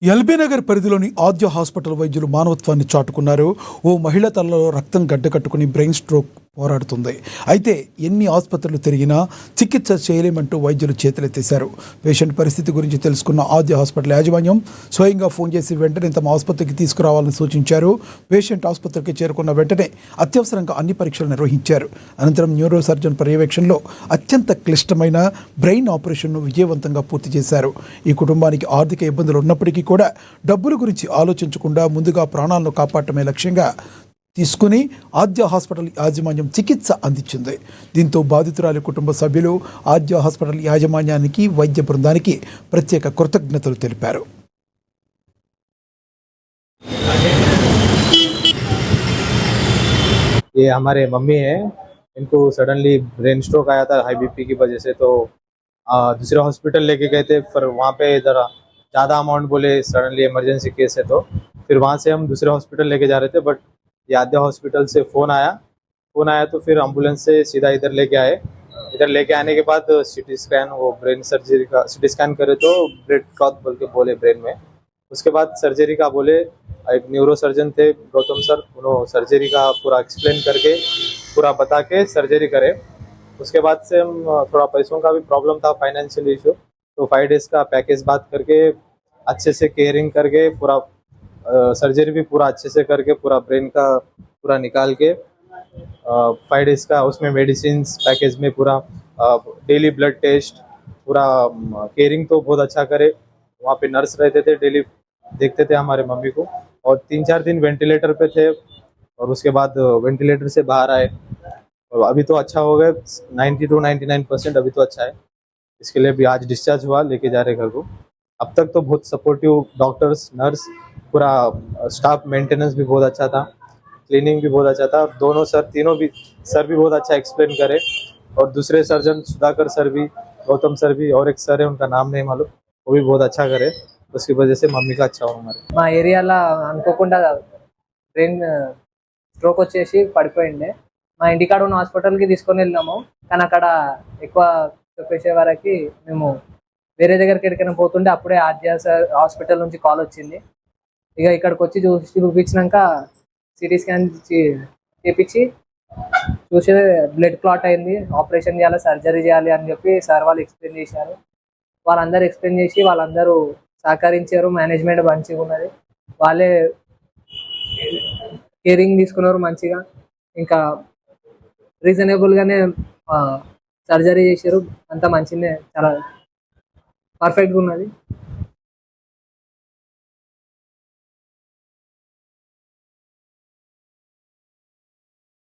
ఎల్బీనగర్ పరిధిలోని ఆద్య హాస్పిటల్ వైద్యులు మానవత్వాన్ని చాటుకున్నారు. ఓ మహిళ తలలో రక్తం గడ్డకట్టుకుని బ్రెయిన్ స్ట్రోక్ పోరాడుతుంది. అయితే ఎన్ని ఆసుపత్రులు తిరిగినా చికిత్స చేయలేమంటూ వైద్యులు చేతులెత్తేశారు. పేషెంట్ పరిస్థితి గురించి తెలుసుకున్న ఆద్య హాస్పిటల్ యాజమాన్యం స్వయంగా ఫోన్ చేసి వెంటనే తమ ఆసుపత్రికి తీసుకురావాలని సూచించారు. పేషెంట్ ఆసుపత్రికి చేరుకున్న వెంటనే అత్యవసరంగా అన్ని పరీక్షలు నిర్వహించారు. అనంతరం న్యూరో సర్జన్ పర్యవేక్షణలో అత్యంత క్లిష్టమైన బ్రెయిన్ ఆపరేషన్ను విజయవంతంగా పూర్తి చేశారు. ఈ కుటుంబానికి ఆర్థిక ఇబ్బందులు ఉన్నప్పటికీ కూడా డబ్బుల గురించి ఆలోచించకుండా ముందుగా ప్రాణాలను కాపాడటమే లక్ష్యంగా తీసుకుని ఆద్య హాస్పిటల్ యాజమాన్యం చికిత్స అందించింది. దీంతో బాధితురాలి కుటుంబ సభ్యులు ఆద్య హాస్పిటల్ యాజమాన్యానికి వైద్య బృందానికి ప్రత్యేక కృతజ్ఞతలు తెలిపారు. ये हमारे मम्मी है, इनको सडनली ब्रेन स्ट्रोक आया था हाई बीपी की वजह से। तो दूसरे हॉस्पिटल लेके गए थे, पर वहाँ पे ज़रा ज़्यादा अमाउंट बोले, सडनली इमरजेंसी केस है। तो फिर वहाँ से हम दूसरे हॉस्पिटल लेके जा रहे थे, बट ये आद्या हॉस्पिटल से फ़ोन आया तो फिर एम्बुलेंस से सीधा इधर लेके आए। इधर लेके आने के बाद सिटी स्कैन, वो ब्रेन सर्जरी का सिटी स्कैन करे तो ब्लड क्लॉट बोल के बोले ब्रेन में। उसके बाद सर्जरी का बोले, एक न्यूरो सर्जन थे गौतम सर, उन्होंने सर्जरी का पूरा एक्सप्लेन करके पूरा बता के सर्जरी करे। उसके बाद से हम थोड़ा पैसों का भी प्रॉब्लम था, फाइनेंशियल इशू, तो 5 डेज़ का पैकेज बात करके अच्छे से केयरिंग करके पूरा सर्जरी भी पूरा अच्छे से करके पूरा ब्रेन का पूरा निकाल के 5 डेज़ का उसमें मेडिसिन पैकेज में पूरा डेली ब्लड टेस्ट पूरा केयरिंग तो बहुत अच्छा करे। वहाँ पे नर्स रहते थे, डेली देखते थे हमारे मम्मी को, और 3-4 दिन वेंटिलेटर पे थे, और उसके बाद वेंटिलेटर से बाहर आए और अभी तो अच्छा हो गए, 90 to 99% अभी तो अच्छा है। इसके लिए भी आज डिस्चार्ज हुआ, लेके जा रहे घर को। अब तक तो बहुत सपोर्टिव डॉक्टर्स, नर्स, पूरा स्टाफ मेंटेनेंस भी बहुत अच्छा था, क्लीनिंग भी बहुत अच्छा था। दोनों सर, तीनों भी सर भी बहुत अच्छा एक्सप्लेन करे, और दूसरे सर्जन सुधाकर सर भी, गौतम सर भी, और एक सर है उनका नाम नहीं मालूम, वो भी बहुत अच्छा करे। उसकी वजह से मम्मी का अच्छा हो हमारे। మా ఏరియాలో అనుకోకుండా బ్రెయిన్ స్ట్రోక్ వచ్చేసి పడిపోయిండే. మా ఇంటికాడ ఉన్న హాస్పిటల్కి తీసుకొని వెళ్ళాము, కానీ అక్కడ ఎక్కువ చెప్పేసే వరకు మేము వేరే దగ్గరికి ఎక్కడికైనా పోతుండే అప్పుడే ఆద్య సార్ హాస్పిటల్ నుంచి కాల్ వచ్చింది. ఇక ఇక్కడికి వచ్చి చూపించినాక సిటీ స్కాన్ చేపించి చూసే బ్లడ్ క్లాట్ అయింది, ఆపరేషన్ చేయాలి, సర్జరీ చేయాలి అని చెప్పి సార్ వాళ్ళు ఎక్స్ప్లెయిన్ చేశారు. వాళ్ళందరూ ఎక్స్ప్లెయిన్ చేసి వాళ్ళందరూ సహకరించారు. మేనేజ్మెంట్ మంచిగా ఉన్నది, వాళ్ళే కేరింగ్ తీసుకున్నారు మంచిగా. ఇంకా రీజనబుల్గానే సర్జరీ చేశారు, అంతా మంచిగానే, చాలా పర్ఫెక్ట్గా ఉన్నది.